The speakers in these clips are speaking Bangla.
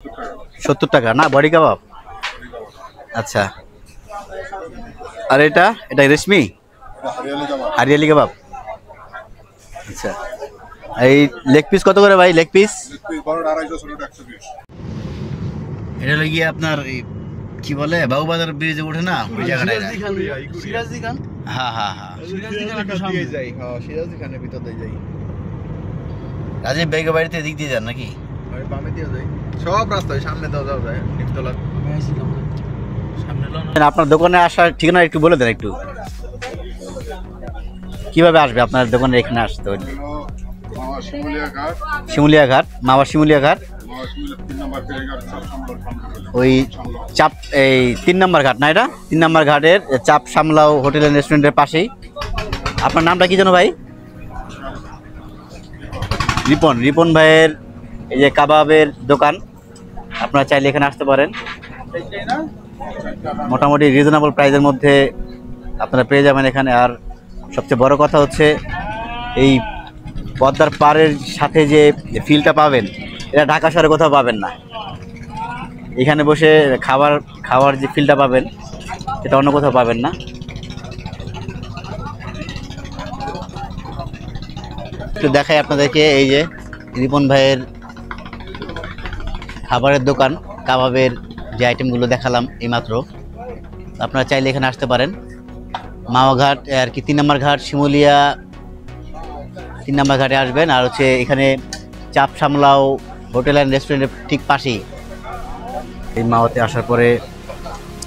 70 টাকা না বডি কাবাব। আচ্ছা, আর এটা রেশমি হারিয়ালি কাবাব। আচ্ছা, এই লেগ পিস কত করে ভাই? লেগ পিস এটা হলো গিয়ে আপনার কি বলে বাবুবাজার ব্রিজে ওঠে না ওই জায়গাটায়? হ্যাঁ হ্যাঁ হ্যাঁ, রাজীব বেগের বাড়িতে এদিক দিয়ে যান নাকি? সব রাস্তায় সামনে দেওয়া যায় নিমতলা। আপনার দোকানে আসার ঠিকানা একটু বলে দেন, একটু কিভাবে আসবে আপনার দোকানে এখানে আসতে হলে? শিমুলিয়া ঘাট, মাওয়া শিমুলিয়া ঘাট, ওই চাপ এই 3 নম্বর ঘাট না? এটা 3 নম্বর ঘাটের চাপ সামলাও হোটেল এন্ড রেস্টুরেন্টের পাশেই। আপনার নামটা কি জানো ভাই? রিপন। রিপন ভাইয়ের এই যে কাবাবের দোকান, আপনারা চাইলে এখানে আসতে পারেন। মোটামুটি রিজনেবল প্রাইসের মধ্যে আপনারা পেয়ে যাবেন এখানে। আর সবচেয়ে বড় কথা হচ্ছে এই পদ্মার পাড়ের সাথে যে ফিলটা পাবেন, এটা ঢাকা শহরে কোথাও পাবেন না। এখানে বসে খাওয়ার যে ফিলটা পাবেন, সেটা অন্য কোথাও পাবেন না। একটু দেখাই আপনাদেরকে, এই যে রিপন ভাইয়ের খাবারের দোকান, কাবাবের যে আইটেমগুলো দেখালাম এইমাত্র, আপনারা চাইলে এখানে আসতে পারেন। মাওয়া ঘাট আর কি 3 নম্বর ঘাট, শিমুলিয়া 3 নম্বর ঘাটে আসবেন। আর হচ্ছে এখানে চাপ সামলাও হোটেল অ্যান্ড রেস্টুরেন্টের ঠিক পাশেই। এই মাওয়াতে আসার পরে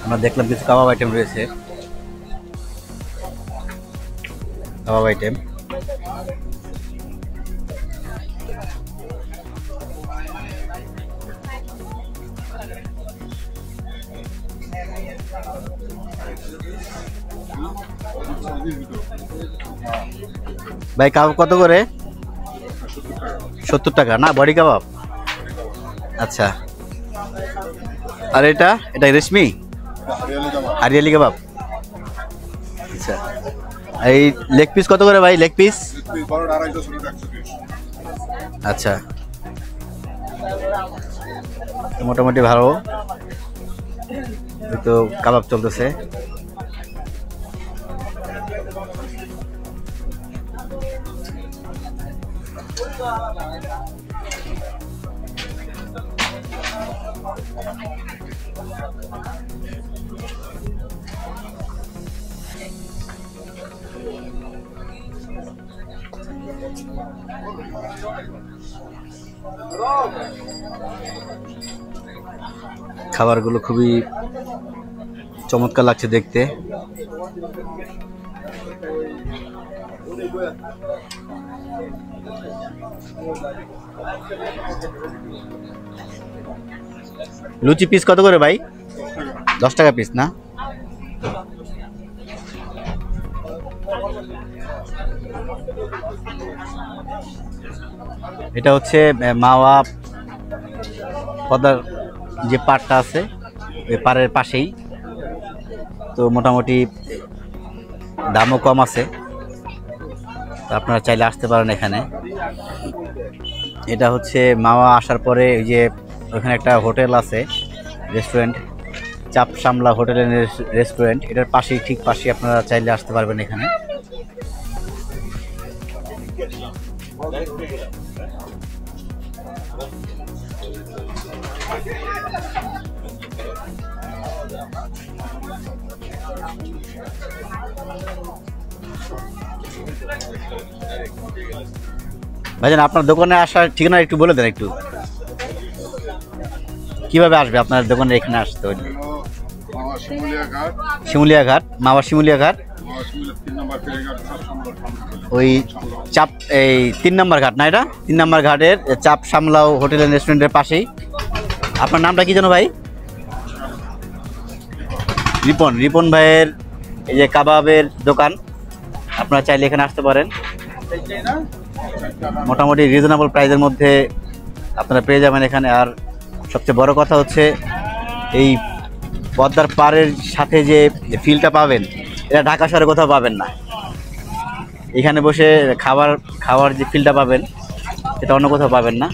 আমরা দেখলাম কিছু কাবাব আইটেম রয়েছে, কাবাব আইটেম। ভাই কাবাব কত করে? 70 টাকা না বডি কাবাব। আচ্ছা, আর এটা রেশমি হারিয়ালি কাবাব। আচ্ছা, এই লেগ পিস কত করে ভাই? লেগ পিস আচ্ছা, মোটামুটি ভালো। তো কাবাব চলতেছে। খাবারগুলো খুবই চমৎকার লাগছে দেখতে। লুচি পিস কত করে ভাই? 10 টাকা পিস না? এটা হচ্ছে মাওয়া পদ্মার যে পাড়টা আছে, ওই পাড়ের পাশেই। তো মোটামুটি দামও কম আছে, আপনারা চাইলে আসতে পারেন এখানে। এটা হচ্ছে মাওয়া আসার পরে ওই যে ওখানে একটা হোটেল আছে, রেস্টুরেন্ট, চাপ সামলা হোটেল এন্ড রেস্টুরেন্ট, এটার পাশেই ঠিক পাশেই আপনারা চাইলে আসতে পারবেন এখানে। ভাইজান আপনার দোকানে আসার ঠিকানা একটু বলে দেন, একটু কিভাবে আসবে আপনার দোকানে এখানে আসতে হলে? শিমুলিয়া ঘাট, মাওয়া শিমুলিয়া ঘাট, ওই চাপ এই 3 নম্বর ঘাট না? এটা 3 নম্বর ঘাটের চাপ সামলাও হোটেল এন্ড রেস্টুরেন্টের পাশেই। আপনার নামটা কি জানো ভাই? রিপন। রিপন ভাইয়ের এই যে কাবাবের দোকান, আপনারা চাইলে এখানে আসতে পারেন। মোটামুটি রিজনেবল প্রাইসের মধ্যে আপনারা পেয়ে যাবেন এখানে। আর সবচেয়ে বড় কথা হচ্ছে এই পদ্মার পাড়ের সাথে যে ফিলটা পাবেন, এটা ঢাকা শহরে কোথাও পাবেন না। এখানে বসে খাওয়ার যে ফিলটা পাবেন, এটা অন্য কোথাও পাবেন না।